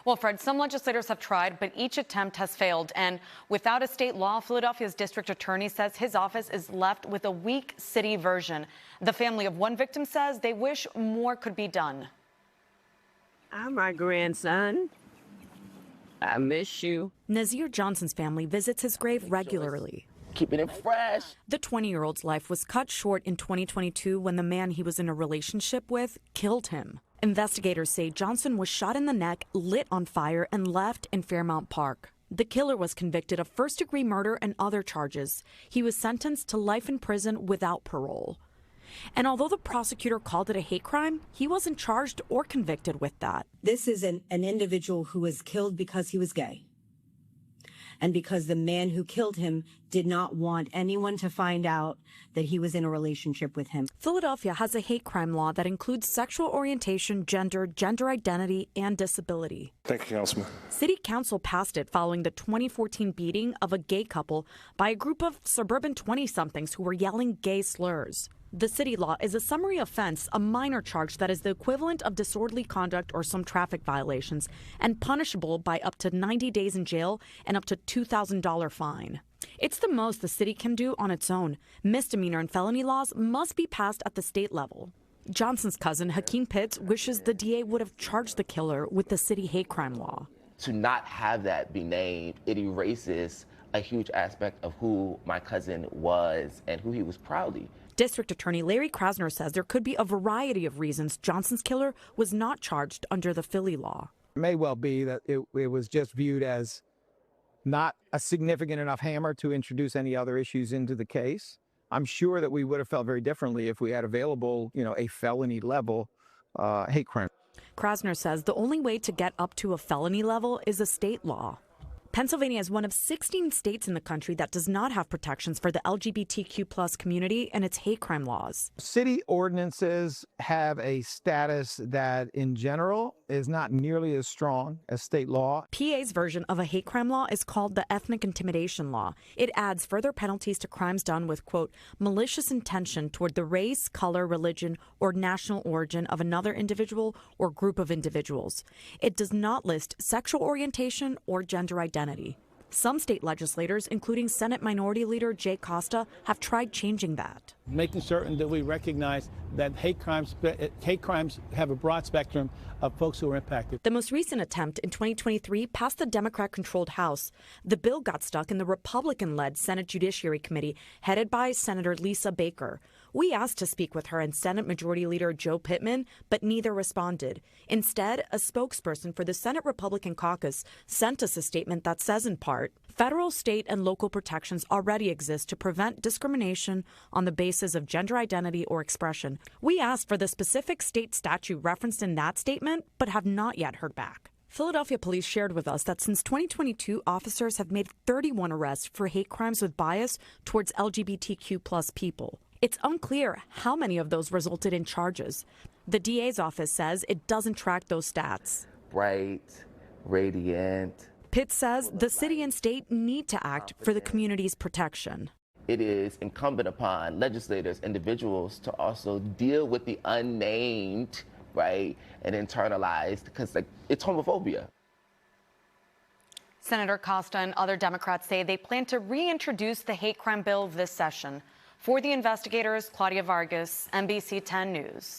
Well, Fred, some legislators have tried, but each attempt has failed. And without a state law, Philadelphia's district attorney says his office is left with a weak city version. The family of one victim says they wish more could be done. I'm my grandson. I miss you. Nazir Johnson's family visits his grave regularly. Keeping it fresh. The 20-year-old's life was cut short in 2022 when the man he was in a relationship with killed him. Investigators say Johnson was shot in the neck, lit on fire, and left in Fairmount Park. The killer was convicted of first-degree murder and other charges. He was sentenced to life in prison without parole. And although the prosecutor called it a hate crime, he wasn't charged or convicted with that. This is an individual who was killed because he was gay. And because the man who killed him did not want anyone to find out that he was in a relationship with him. Philadelphia has a hate crime law that includes sexual orientation, gender identity, and disability. Thank you, Councilman. City Council passed it following the 2014 beating of a gay couple by a group of suburban 20-somethings who were yelling gay slurs. The city law is a summary offense, a minor charge that is the equivalent of disorderly conduct or some traffic violations, and punishable by up to 90 days in jail and up to $2,000 fine. It's the most the city can do on its own. Misdemeanor and felony laws must be passed at the state level. Johnson's cousin, Hakeem Pitts, wishes the DA would have charged the killer with the city hate crime law. To not have that be named, it erases a huge aspect of who my cousin was and who he was proudly. District Attorney Larry Krasner says there could be a variety of reasons Johnson's killer was not charged under the Philly law. It may well be that it was just viewed as not a significant enough hammer to introduce any other issues into the case. I'm sure that we would have felt very differently if we had available, a felony level hate crime. Krasner says the only way to get up to a felony level is a state law. Pennsylvania is one of 16 states in the country that does not have protections for the LGBTQ plus community and its hate crime laws. City ordinances have a status that, in general, is not nearly as strong as state law. PA's version of a hate crime law is called the ethnic intimidation law. It adds further penalties to crimes done with, quote, malicious intention toward the race, color, religion, or national origin of another individual or group of individuals. It does not list sexual orientation or gender identity. Some state legislators, including Senate Minority Leader Jay Costa, have tried changing that. Making certain that we recognize that hate crimes have a broad spectrum of folks who are impacted. The most recent attempt in 2023 passed the Democrat-controlled House. The bill got stuck in the Republican-led Senate Judiciary Committee, headed by Senator Lisa Baker. We asked to speak with her and Senate Majority Leader Joe Pittman, but neither responded. Instead, a spokesperson for the Senate Republican caucus sent us a statement that says in part, federal, state, and local protections already exist to prevent discrimination on the basis of gender identity or expression. We asked for the specific state statute referenced in that statement, but have not yet heard back. Philadelphia police shared with us that since 2022, officers have made 31 arrests for hate crimes with bias towards LGBTQ plus people. It's unclear how many of those resulted in charges. The DA's office says it doesn't track those stats. Bright, radiant. Pitt says the city and state need to act for the community's protection. It is incumbent upon legislators, individuals, to also deal with the unnamed, right, and internalized, because it's homophobia. Senator Costa and other Democrats say they plan to reintroduce the hate crime bill this session. For the investigators, Claudia Vargas, NBC10 News.